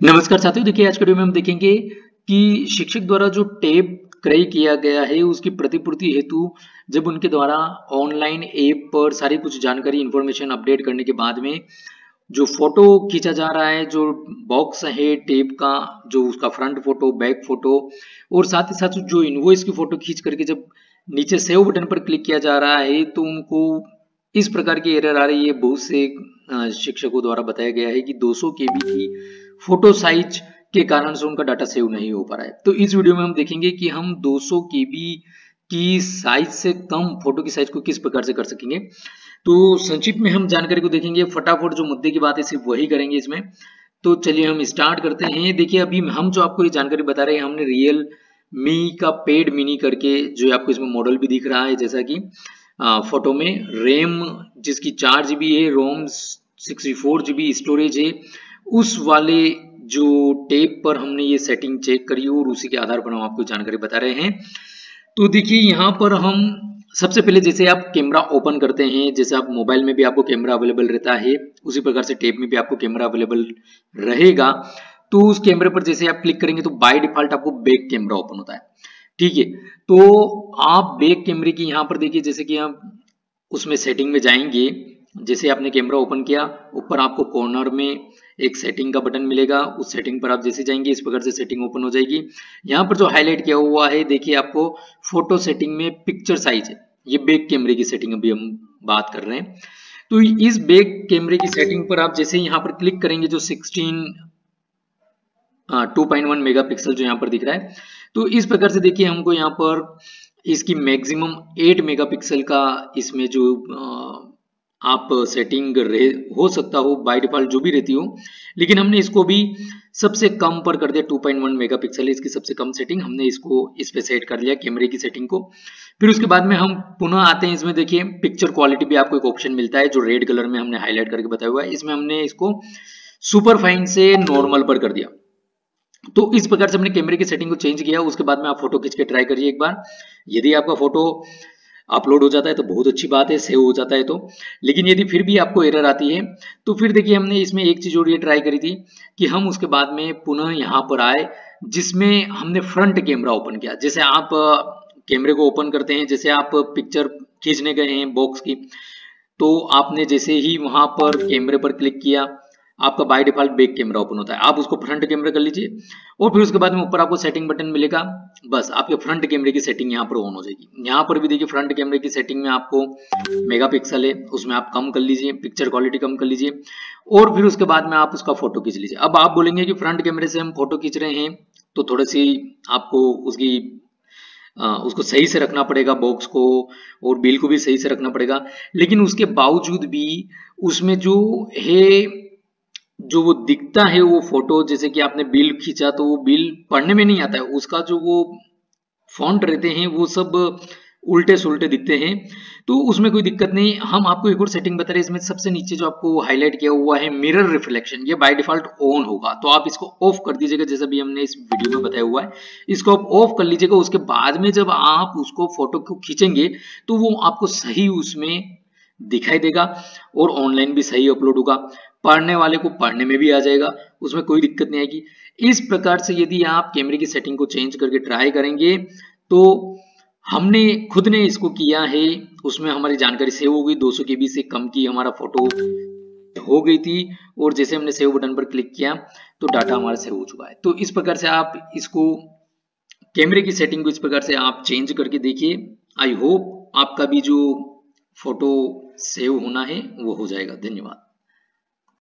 नमस्कार साथियों, देखिए आज के वीडियो में हम देखेंगे कि शिक्षक द्वारा जो टेप क्रय किया गया है उसकी प्रतिपूर्ति हेतु जब उनके द्वारा ऑनलाइन ऐप पर सारी कुछ जानकारी इंफॉर्मेशन अपडेट करने के बाद में जो फोटो खींचा जा रहा है, जो बॉक्स है टेप का, जो उसका फ्रंट फोटो, बैक फोटो और साथ ही साथ जो इनवॉइस की फोटो खींच करके जब नीचे सेव बटन पर क्लिक किया जा रहा है तो उनको इस प्रकार की एरर आ रही है। बहुत से शिक्षकों द्वारा बताया गया है कि 200 KB की फोटो साइज के कारण से उनका डाटा सेव नहीं हो पा रहा है। तो इस वीडियो में हम देखेंगे कि हम 200 KB की साइज से कम फोटो की साइज को किस प्रकार से कर सकेंगे। तो संक्षिप्त में हम जानकारी को देखेंगे, फटाफट जो मुद्दे की बात है सिर्फ वही करेंगे इसमें। तो चलिए हम स्टार्ट करते हैं। देखिए अभी हम जो आपको ये जानकारी बता रहे हैं, हमने रियल मी का पेड मिनी करके जो आपको इसमें मॉडल भी दिख रहा है, जैसा कि फोटो में रैम जिसकी 4 GB है, रोम 64 GB स्टोरेज है, उस वाले जो टेप पर हमने ये सेटिंग चेक करी और उसी के आधार पर हम आपको जानकारी बता रहे हैं। तो देखिए यहाँ पर हम सबसे पहले जैसे आप कैमरा ओपन करते हैं, जैसे आप मोबाइल में भी आपको कैमरा अवेलेबल रहता है उसी प्रकार से टेप में भी आपको कैमरा अवेलेबल रहेगा। तो उस कैमरे पर जैसे आप क्लिक करेंगे तो बाय डिफॉल्ट आपको बैक कैमरा ओपन होता है, ठीक है। तो आप बैक कैमरे की यहाँ पर देखिए, जैसे कि आप उसमें सेटिंग में जाएंगे, जैसे आपने कैमरा ओपन किया ऊपर आपको कॉर्नर में एक सेटिंग का बटन मिलेगा, उस सेटिंग पर आप जैसे जाएंगे इस प्रकार से सेटिंग ओपन हो जाएगी। यहाँ पर जो हाईलाइट किया हुआ है देखिए, आपको फोटो सेटिंग में पिक्चर साइज है, ये बैक कैमरे की सेटिंग अभी हम बात कर रहे हैं। तो इस बैक कैमरे की सेटिंग पर आप जैसे यहाँ पर क्लिक करेंगे, जो 2.1 मेगापिक्सल जो यहाँ पर दिख रहा है, तो इस प्रकार से देखिए हमको यहाँ पर इसकी मैक्सिमम 8 मेगापिक्सल का इसमें जो आप सेटिंग हो सकता हो बाय डिफॉल्ट जो भी रहती हो, लेकिन हमने इसको भी सबसे कम पर कर दिया। 2.1 मेगापिक्सल इसकी सबसे कम सेटिंग, हमने इसको इस पे सेट कर लिया कैमरे की सेटिंग को। फिर उसके बाद में हम पुनः आते हैं इसमें, देखिए पिक्चर क्वालिटी भी आपको एक ऑप्शन मिलता है जो रेड कलर में हमने हाईलाइट करके बताया हुआ है। इसमें हमने इसको सुपर फाइन से नॉर्मल पर कर दिया। तो इस प्रकार से हमने कैमरे की सेटिंग को चेंज किया। उसके बाद में आप फोटो खींच के ट्राई करिए एक बार। यदि आपका फोटो अपलोड हो जाता है तो बहुत अच्छी बात है, सेव हो जाता है तो। लेकिन यदि फिर भी आपको एरर आती है तो फिर देखिए हमने इसमें एक चीज और ये ट्राई करी थी कि हम उसके बाद में पुनः यहाँ पर आए जिसमें हमने फ्रंट कैमरा ओपन किया। जैसे आप कैमरे को ओपन करते हैं, जैसे आप पिक्चर खींचने गए हैं बॉक्स की, तो आपने जैसे ही वहां पर कैमरे पर क्लिक किया आपका by default back camera open होता है। आप उसको फ्रंट कैमरा कर लीजिए और फिर उसके बाद में ऊपर आपको सेटिंग बटन मिलेगा, बस आपके फ्रंट कैमरे की सेटिंग यहाँ पर ऑन हो जाएगी। यहाँ पर भी देखिए फ्रंट कैमरे की सेटिंग में आपको मेगापिक्सल है, उसमें आप कम कर लीजिए, पिक्चर क्वालिटी कम कर लीजिए और फिर उसके बाद में आप उसका फोटो खींच लीजिए। अब आप बोलेंगे कि फ्रंट कैमरे से हम फोटो खींच रहे हैं तो थोड़ी सी आपको उसको सही से रखना पड़ेगा, बॉक्स को और बिल को भी सही से रखना पड़ेगा। लेकिन उसके बावजूद भी उसमें जो है, जो वो दिखता है वो फोटो, जैसे कि आपने बिल खींचा तो वो बिल पढ़ने में नहीं आता है, उसका जो वो फॉन्ट रहते हैं वो सब उल्टे सुल्टे दिखते हैं। तो उसमें कोई दिक्कत नहीं। हम आपको एक और सेटिंग बता रहे हैं, इसमें सबसे नीचे जो आपको हाईलाइट किया हुआ है मिरर रिफ्लेक्शन, ये बाय डिफॉल्ट ऑन होगा, तो आप इसको ऑफ कर दीजिएगा जैसा भी हमने इस वीडियो में बताया हुआ है। इसको आप ऑफ कर लीजिएगा। उसके बाद में जब आप उसको फोटो को खींचेंगे तो वो आपको सही उसमें दिखाई देगा और ऑनलाइन भी सही अपलोड होगा, पढ़ने वाले को पढ़ने में भी आ जाएगा, उसमें कोई दिक्कत नहीं आएगी। इस प्रकार से यदि आप कैमरे की सेटिंग को चेंज करके ट्राई करेंगे तो हमने खुद ने इसको किया है, उसमें हमारी जानकारी सेव हो गई, 200 KB से कम की हमारा फोटो हो गई थी और जैसे हमने सेव बटन पर क्लिक किया तो डाटा हमारा सेव हो चुका है। तो इस प्रकार से आप इसको कैमरे की सेटिंग को इस प्रकार से आप चेंज करके देखिए। आई होप आपका भी जो फोटो सेव होना है वो हो जाएगा। धन्यवाद।